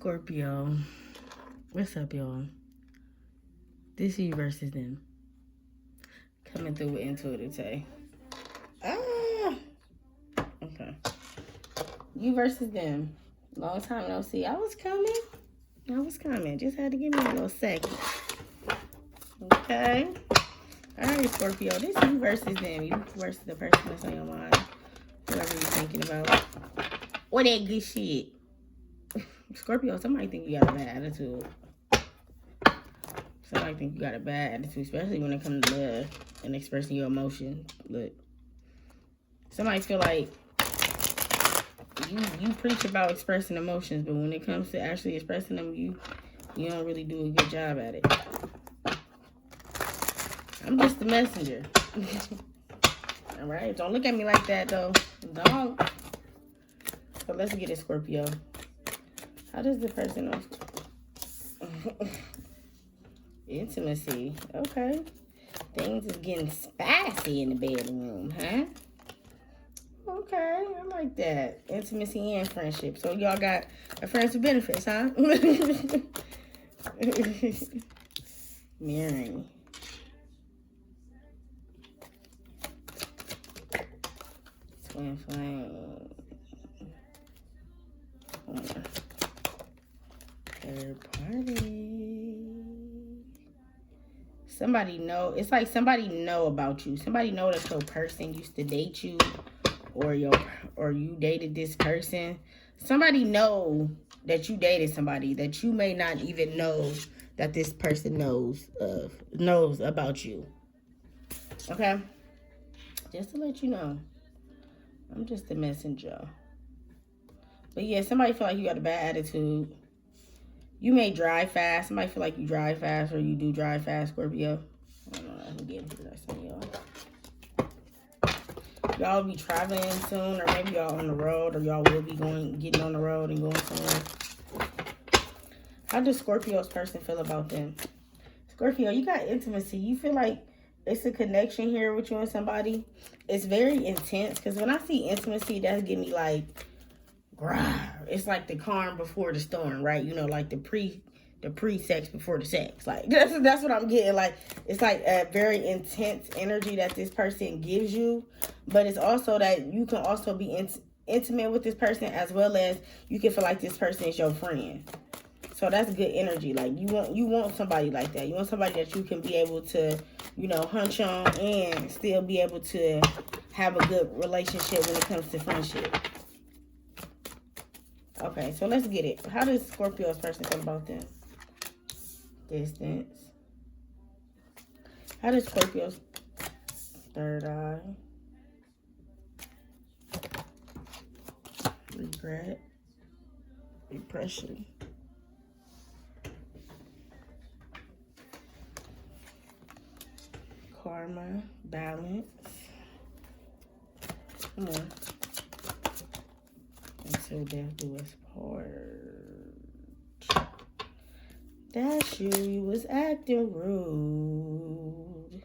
Scorpio. What's up, y'all? This is you versus them. Coming through with Intuitive Tay. Okay. You versus them. Long time no see. I was coming. Just had to give me a little second. Okay. Alright, Scorpio. This is you versus them. You versus the person that's on your mind. Whoever you're thinking about. Or that good shit. Scorpio, somebody think you got a bad attitude. Somebody think you got a bad attitude, especially when it comes to love and expressing your emotions. Look. Somebody feel like you preach about expressing emotions, but when it comes to actually expressing them, you don't really do a good job at it. I'm just the messenger. All right? Don't look at me like that, though. Don't. So let's get it, Scorpio. How does the person know? Intimacy. Okay. Things is getting spicy in the bedroom, huh? Okay, I like that. Intimacy and friendship. So y'all got a friends with benefits, huh? Mirroring. Twin flame. Third party. Somebody know. It's like somebody know about you. Somebody know that your person used to date you, or you dated this person. Somebody know that you dated somebody that you may not even know that this person knows about you. Okay? Just to let you know. I'm just a messenger. But yeah, somebody feel like you got a bad attitude. You may drive fast. Somebody feel like you drive fast, or you do drive fast, Scorpio. I don't know. I'm getting to the rest of y'all. Y'all will be traveling soon, or maybe y'all on the road, or y'all will be getting on the road and going somewhere. How does Scorpio's person feel about them? Scorpio, you got intimacy. You feel like it's a connection here with you and somebody. It's very intense, because when I see intimacy, that's giving me like, it's like the calm before the storm, right? You know, like the pre-sex before the sex. Like that's what I'm getting. Like it's like a very intense energy that this person gives you, but it's also that you can also be intimate with this person, as well as you can feel like this person is your friend. So that's good energy. Like you want somebody like that. You want somebody that you can be able to, hunch on and still be able to have a good relationship when it comes to friendship. Okay, so let's get it. How does Scorpio's person feel about them? Distance. How does Scorpio's third eye? Regret. Depression. Karma. Balance. Come on. Until death do us part. That's you. You was acting rude.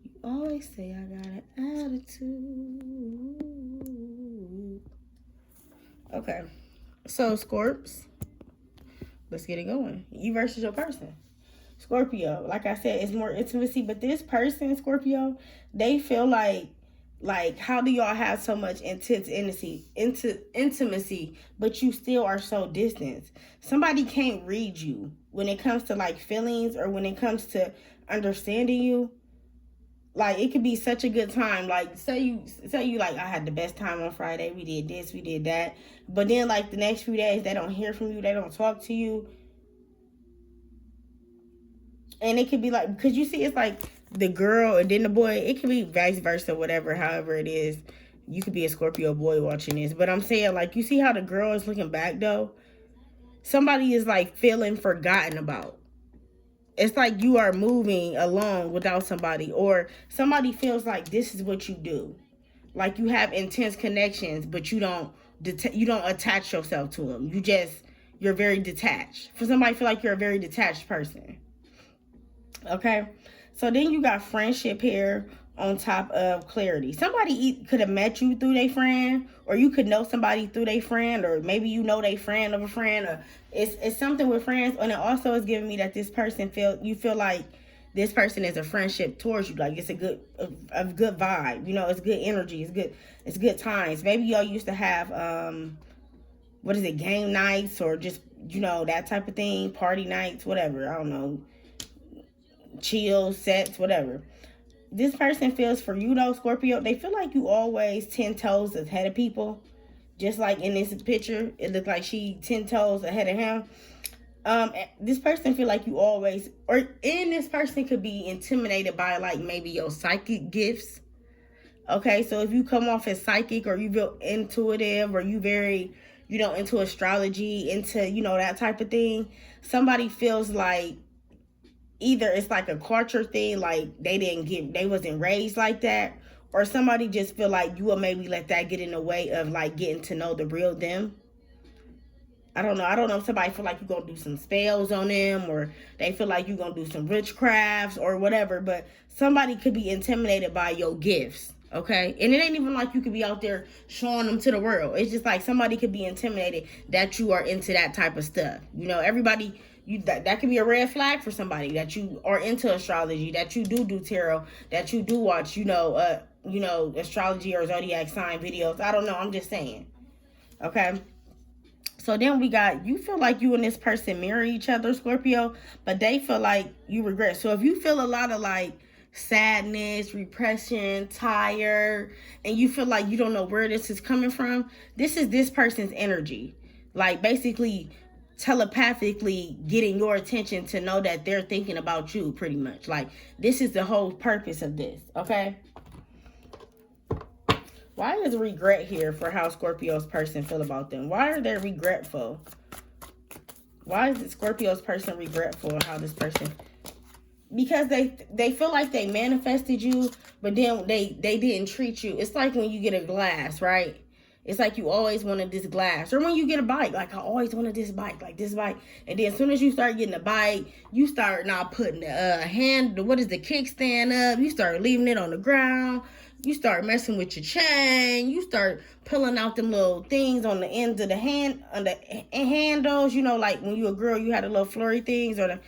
You always say I got an attitude. Okay. So, Scorps, let's get it going. You versus your person. Scorpio, like I said, it's more intimacy. But this person, Scorpio, they feel like, how do y'all have so much intense intimacy, but you still are so distant? Somebody can't read you when it comes to like feelings, or when it comes to understanding you. Like it could be such a good time. Like say you like, I had the best time on Friday. We did this, we did that. But then like the next few days, they don't hear from you. They don't talk to you. And it could be like, because you see, it's like the girl and then the boy. It could be vice versa, whatever, however it is. You could be a Scorpio boy watching this. But I'm saying, like, you see how the girl is looking back, though? Somebody is, like, feeling forgotten about. It's like you are moving along without somebody. Or somebody feels like this is what you do. Like, you have intense connections, but you don't attach yourself to them. You're very detached. For somebody to feel like you're a very detached person. Okay, so then you got friendship here, on top of clarity. Somebody could have met you through their friend, or you could know somebody through their friend, or maybe you know their friend of a friend, or it's something with friends. And it also is giving me that this person you feel like this person is a friendship towards you. Like it's a good vibe. You know, it's good energy. It's good times. Maybe y'all used to have game nights, or just, you know, that type of thing, party nights, whatever. I don't know, chill sets, whatever. This person feels for you though, Scorpio. They feel like you always 10 toes ahead of people. Just like in this picture, it looked like she 10 toes ahead of him. This person feel like you always, this person could be intimidated by like maybe your psychic gifts. Okay, so if you come off as psychic, or you feel intuitive, or you very, you know, into astrology, into, you know, that type of thing, somebody feels like either it's like a culture thing, like they wasn't raised like that, or somebody just feel like you will maybe let that get in the way of like getting to know the real them. I don't know if somebody feel like you're going to do some spells on them, or they feel like you're going to do some witchcrafts or whatever, but somebody could be intimidated by your gifts, okay? And it ain't even like you could be out there showing them to the world. It's just like somebody could be intimidated that you are into that type of stuff. You know, everybody... that could be a red flag for somebody, that you are into astrology, that you do tarot, that you do watch, you know, astrology or zodiac sign videos. I don't know. I'm just saying. Okay. So then we got, you feel like you and this person mirror each other, Scorpio, but they feel like you regret. So if you feel a lot of like sadness, repression, tired, and you feel like you don't know where this is coming from, this is this person's energy. Like basically telepathically getting your attention to know that they're thinking about you, pretty much. Like this is the whole purpose of this, okay? Why is regret here for how Scorpio's person feel about them? Why are they regretful? Why is Scorpio's person regretful how this person... Because they feel like they manifested you, but then they didn't treat you. It's like when you get a glass, right? It's like you always wanted this glass. Or when you get a bike, like I always wanted this bike, like this bike. And then as soon as you start getting a bike, you start not putting the kickstand up. You start leaving it on the ground. You start messing with your chain. You start pulling out them little things on the ends of the handles. You know, like when you a girl, you had the little flurry things, or the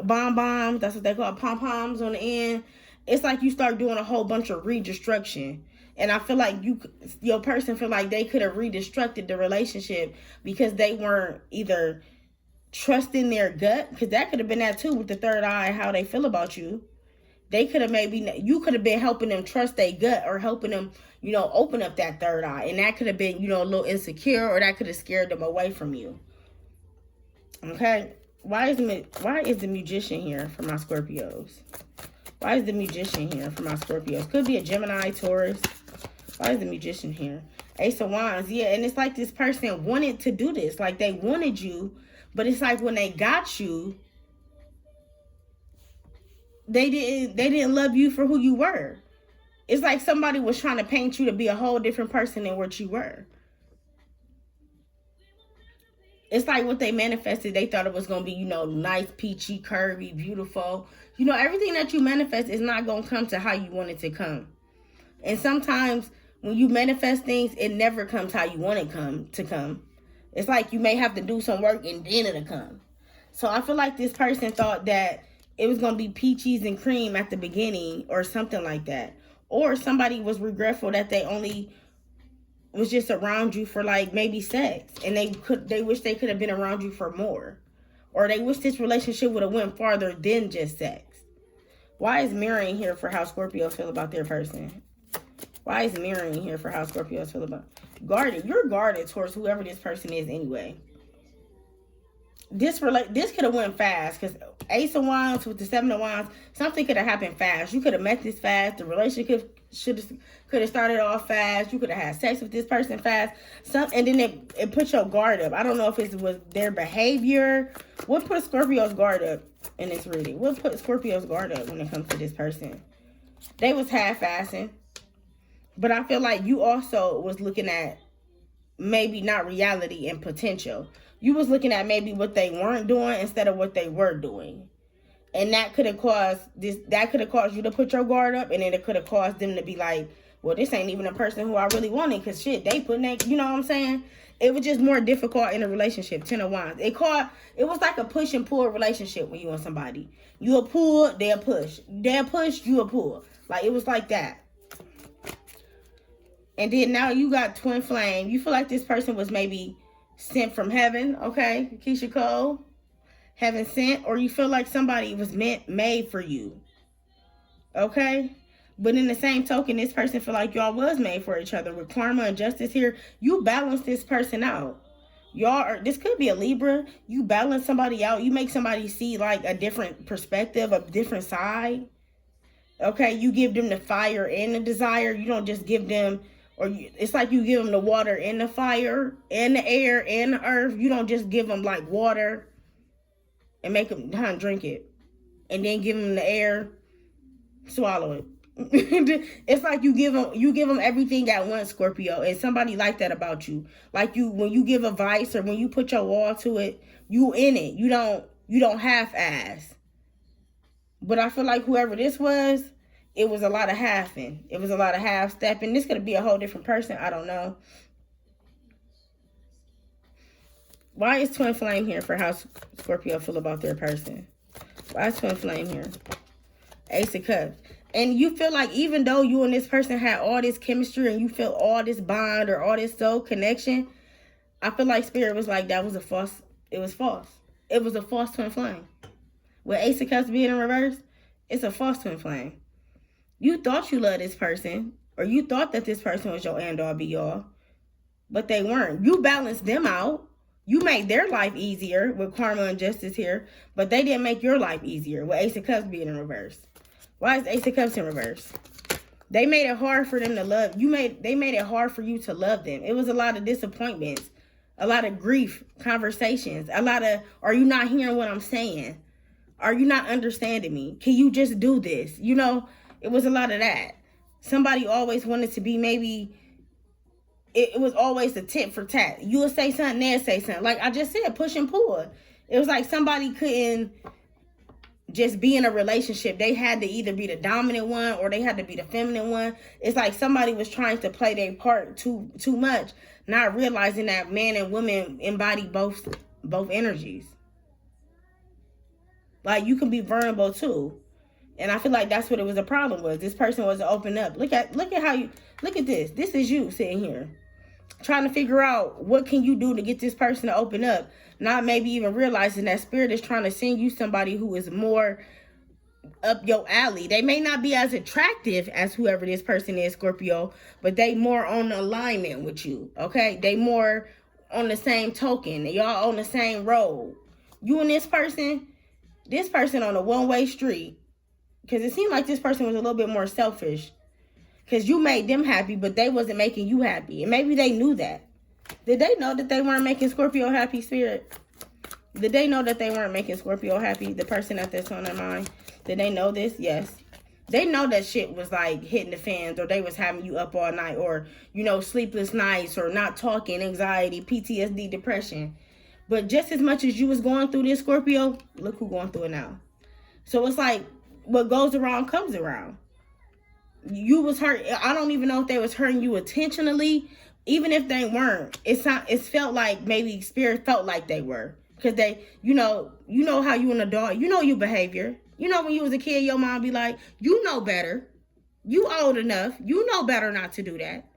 bombs. That's what they call pom-poms on the end. It's like you start doing a whole bunch of redestruction. And I feel like your person feel like they could have redestructed the relationship because they weren't either trusting their gut, because that could have been that too with the third eye, how they feel about you. They could have you could have been helping them trust their gut, or helping them, you know, open up that third eye. And that could have been, you know, a little insecure, or that could have scared them away from you. Okay? Why is the Magician here for my Scorpios? Why is the Magician here for my Scorpios? Could be a Gemini, Taurus. Why is the Magician here? Ace of Wands. Yeah, and it's like this person wanted to do this. Like they wanted you, but it's like when they got you, they didn't love you for who you were. It's like somebody was trying to paint you to be a whole different person than what you were. It's like what they manifested. They thought it was going to be, you know, nice, peachy, curvy, beautiful. You know, everything that you manifest is not going to come to how you want it to come. And sometimes when you manifest things, it never comes how you want it to come. It's like you may have to do some work and then it'll come. So I feel like this person thought that it was going to be peaches and cream at the beginning or something like that. Or somebody was regretful that they only was just around you for like maybe sex, and they wish they could have been around you for more, or they wish this relationship would have went farther than just sex. Why is mirroring here for how Scorpios feel about their person? Why is mirroring here for how Scorpios feel about guarded? You're guarded towards whoever this person is anyway. This could have went fast, because Ace of Wands with the Seven of Wands, something could have happened fast. You could have met this fast. The relationship could have started off fast. You could have had sex with this person fast. And then it put your guard up. I don't know if it was their behavior. What put Scorpio's guard up in this reading? What put Scorpio's guard up when it comes to this person? They was half-assing. But I feel like you also was looking at maybe not reality and potential. You was looking at maybe what they weren't doing instead of what they were doing. And that could have caused you to put your guard up, and then it could have caused them to be like, well, this ain't even a person who I really wanted, because shit, they putting that, you know what I'm saying? It was just more difficult in a relationship. 10 of Wands. It was like a push and pull relationship when you and somebody. You a pull, they'll push. They'll push, you a pull. Like, it was like that. And then now you got twin flame. You feel like this person was maybe sent from heaven, okay? Keisha Cole. Heaven sent, or you feel like somebody was made for you. Okay? But in the same token, this person feel like y'all was made for each other. With karma and justice here, you balance this person out. This could be a Libra. You balance somebody out. You make somebody see like a different perspective, a different side. Okay? You give them the fire and the desire. You don't just give them, it's like you give them the water and the fire and the air and the earth. You don't just give them like water and make them drink it, and then give them the air, swallow it. It's like you give them everything at once, Scorpio, and somebody like that about you. Like when you give advice or when you put your all to it, you in it. You don't half-ass. But I feel like whoever this was, it was a lot of halfing. It was a lot of half-stepping. This could be a whole different person. I don't know. Why is twin flame here for how Scorpio feel about their person? Why is twin flame here? Ace of Cups. And you feel like even though you and this person had all this chemistry and you feel all this bond or all this soul connection, I feel like Spirit was like, that was a false. It was false. It was a false twin flame. With Ace of Cups being in reverse, it's a false twin flame. You thought you loved this person, or you thought that this person was your end-all be-all, but they weren't. You balanced them out. You made their life easier with karma and justice here, but they didn't make your life easier with Ace of Cups being in reverse. Why is Ace of Cups in reverse? They made it hard for them to love. They made it hard for you to love them. It was a lot of disappointments, a lot of grief, conversations, a lot of, are you not hearing what I'm saying? Are you not understanding me? Can you just do this? You know, it was a lot of that. Somebody always wanted to be maybe... It was always a tit for tat. You would say something, they'd say something. Like I just said, push and pull. It was like somebody couldn't just be in a relationship. They had to either be the dominant one or they had to be the feminine one. It's like somebody was trying to play their part too much, not realizing that man and woman embody both energies. Like you can be vulnerable too. And I feel like that's what it was a problem was. This person wasn't open up. Look at how you look at this. This is you sitting here trying to figure out what can you do to get this person to open up. Not maybe even realizing that Spirit is trying to send you somebody who is more up your alley. They may not be as attractive as whoever this person is, Scorpio, but they more on alignment with you. Okay, they more on the same token. Y'all on the same road. You and this person on a one-way street. Because it seemed like this person was a little bit more selfish. Because you made them happy, but they wasn't making you happy. And maybe they knew that. Did they know that they weren't making Scorpio happy, Spirit? Did they know that they weren't making Scorpio happy? The person that's on their mind. Did they know this? Yes. They know that shit was like hitting the fans, or they was having you up all night, or, you know, sleepless nights, or not talking, anxiety, PTSD, depression. But just as much as you was going through this, Scorpio, look who going through it now. So it's like, what goes around comes around. You was hurt. I don't even know if they was hurting you intentionally. Even if they weren't, it felt like maybe Spirit felt like they were. Because they, you know how you an adult, you know your behavior. You know when you was a kid, your mom be like, you know better. You old enough. You know better not to do that.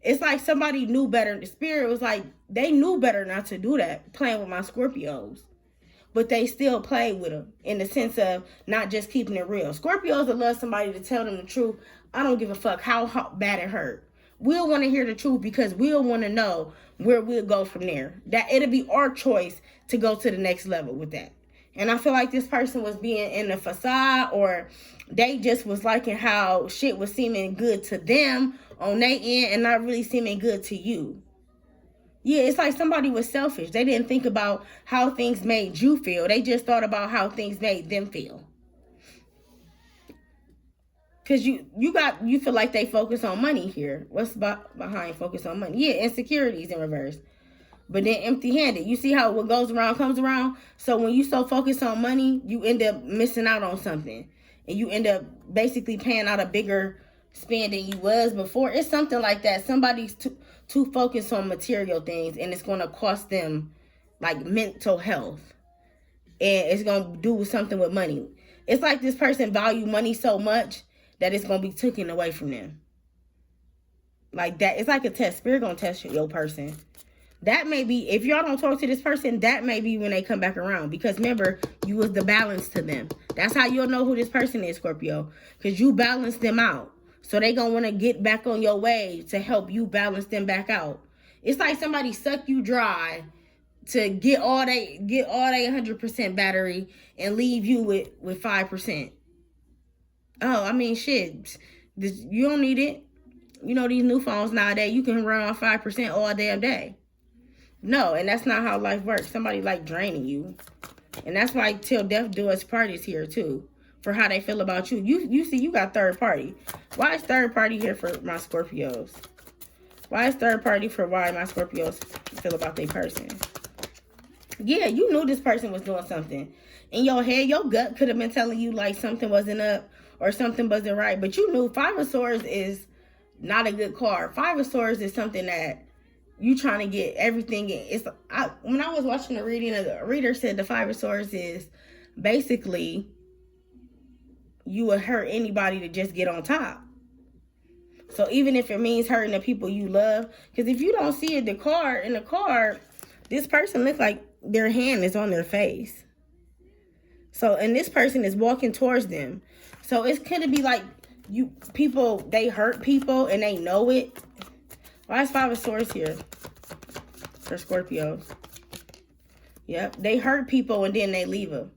It's like somebody knew better. The Spirit was like, they knew better not to do that, playing with my Scorpios. But they still played with them in the sense of not just keeping it real. Scorpios will love somebody to tell them the truth. I don't give a fuck how bad it hurt. We'll want to hear the truth because we'll want to know where we'll go from there. That it'll be our choice to go to the next level with that. And I feel like this person was being in the facade, or they just was liking how shit was seeming good to them on their end and not really seeming good to you. Yeah, it's like somebody was selfish. They didn't think about how things made you feel. They just thought about how things made them feel. Because you feel like they focus on money here. What's behind focus on money? Yeah, insecurities in reverse. but then empty-handed. You see how what goes around comes around? So when you so focused on money, you end up missing out on something. And you end up basically paying out a bigger spend than you was before. It's something like that. Somebody's too focused on material things, and it's going to cost them like mental health. And it's going to do something with money. It's like this person value money so much that it's going to be taken away from them. Like that. It's like a test. Spirit going to test your person. That may be, if y'all don't talk to this person, that may be when they come back around. Because remember, you was the balance to them. That's how you'll know who this person is, Scorpio. Because you balance them out. So they going to want to get back on your way to help you balance them back out. It's like somebody suck you dry to get all they 100% battery and leave you with 5%. Oh, I mean, shit. You don't need it. You know, these new phones nowadays, you can run on 5% all damn day. No, and that's not how life works. Somebody like draining you. And that's why till death do us part is here too. For how they feel about you. You see, you got third party. Why is third party here for my Scorpios? Why is third party for why my Scorpios feel about their person? Yeah, you knew this person was doing something. In your head, your gut could have been telling you like something wasn't up or something wasn't right. But you knew Five of Swords is not a good card. Five of Swords is something that you trying to get everything in. When I was watching the reading, the reader said the Five of Swords is basically you would hurt anybody to just get on top. So even if it means hurting the people you love, because if you don't see it, the card, this person looks like their hand is on their face. So, and this person is walking towards them. So it's gonna be like they hurt people and they know it. Why is Five of Swords here for Scorpios? Yep, they hurt people and then they leave them.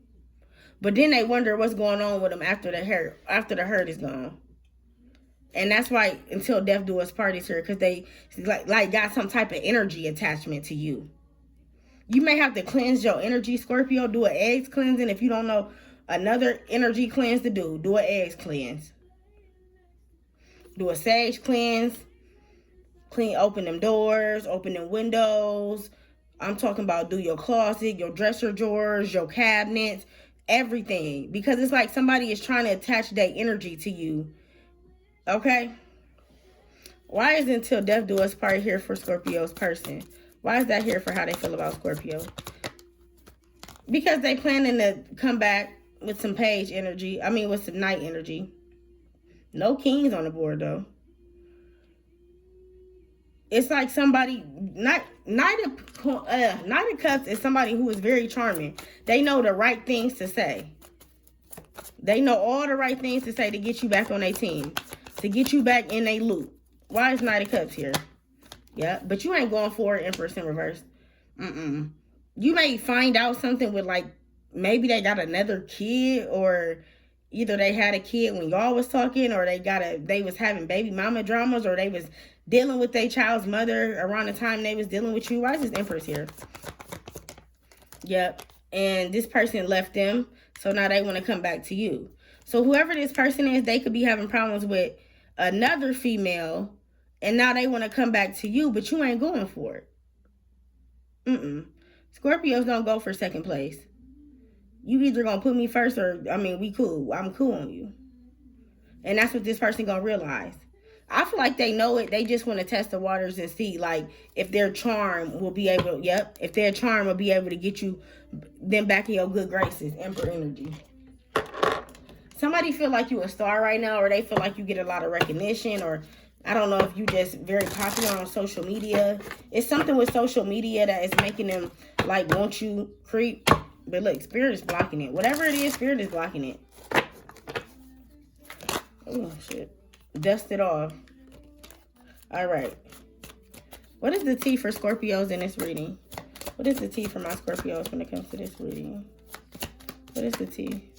But then they wonder what's going on with them after the hurt is gone. And that's why until death do us part is here, because they like got some type of energy attachment to you. You may have to cleanse your energy, Scorpio. Do an eggs cleansing. If you don't know another energy cleanse to do an eggs cleanse. Do a sage cleanse. Open them doors, open them windows. I'm talking about do your closet, your dresser drawers, your cabinets, everything. Because it's like somebody is trying to attach their energy to you. Okay? Why is until death do us part here for Scorpio's person? Why is that here for how they feel about Scorpio? Because they planning to come back with some page energy. I mean, with some knight energy. No kings on the board, though. It's like somebody, Knight of Cups is somebody who is very charming. They know the right things to say. They know all the right things to say to get you back on their team. To get you back in a loop. Why is Knight of Cups here? Yeah, but you ain't going for it, Empress in reverse. You may find out something with like, maybe they got another kid, or either they had a kid when y'all was talking, or they was having baby mama dramas, or they was dealing with their child's mother around the time they was dealing with you. Why is this Empress here? Yep. And this person left them, so now they want to come back to you. So whoever this person is, they could be having problems with another female, and now they want to come back to you, but you ain't going for it. Scorpios don't go for second place. You either going to put me first or, I mean, we cool. I'm cool on you. And that's what this person going to realize. I feel like they know it. They just want to test the waters and see, like, if their charm will be able, if their charm will be able to get you them back in your good graces. Emperor energy. Somebody feel like you a star right now, or they feel like you get a lot of recognition, or I don't know if you just very popular on social media. It's something with social media that is making them, like, want you creep. But look, Spirit is blocking it. Whatever it is, Spirit is blocking it. Oh, shit. Dust it off. All right. What is the T for Scorpios in this reading? What is the T for my Scorpios when it comes to this reading? What is the T?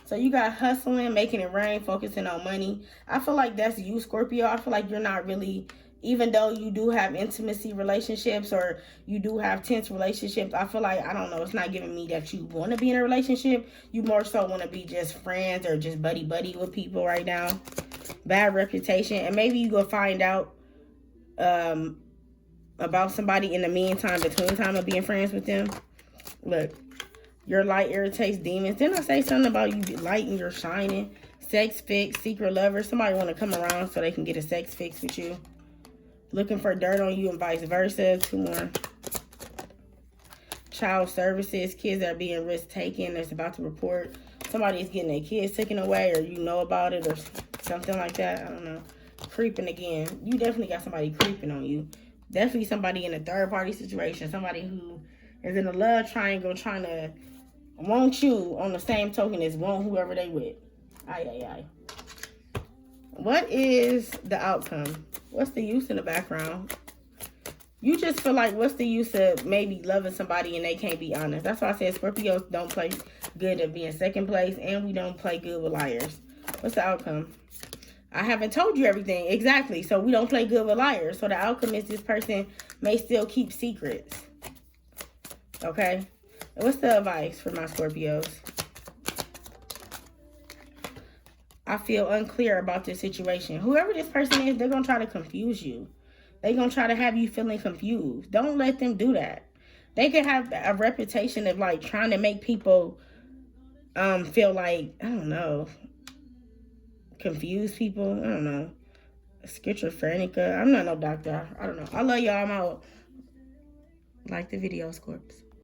So you got hustling, making it rain, focusing on money. I feel like that's you, Scorpio. I feel like you're not really, even though you do have intimacy relationships or you do have tense relationships, I feel like, I don't know, it's not giving me that you want to be in a relationship. You more so want to be just friends or just buddy-buddy with people right now. Bad reputation. And maybe you go find out about somebody in the meantime, between time of being friends with them. Look, your light irritates demons. Didn't I say something about you lighting your shining? Sex fix, secret lover. Somebody want to come around so they can get a sex fix with you. Looking for dirt on you and vice versa. 2 more. Child services. Kids that are being risk taken. That's about to report. Somebody is getting their kids taken away, or you know about it, or something like that. I don't know. Creeping again. You definitely got somebody creeping on you. Definitely somebody in a third party situation. Somebody who is in a love triangle trying to want you on the same token as want whoever they with. Aye. What is the outcome? What's the use in the background? You just feel like, what's the use of maybe loving somebody and they can't be honest? That's why I said Scorpios don't play good at being second place, and we don't play good with liars. What's the outcome? I haven't told you everything. Exactly. So we don't play good with liars. So the outcome is this person may still keep secrets. Okay? And what's the advice for my Scorpios? I feel unclear about this situation. Whoever this person is, they're going to try to confuse you. They're going to try to have you feeling confused. Don't let them do that. They can have a reputation of like trying to make people feel like, I don't know, confuse people. I don't know. Schizophrenic. I'm not no doctor. I don't know. I love y'all. I'm out. Like the video, Scorps.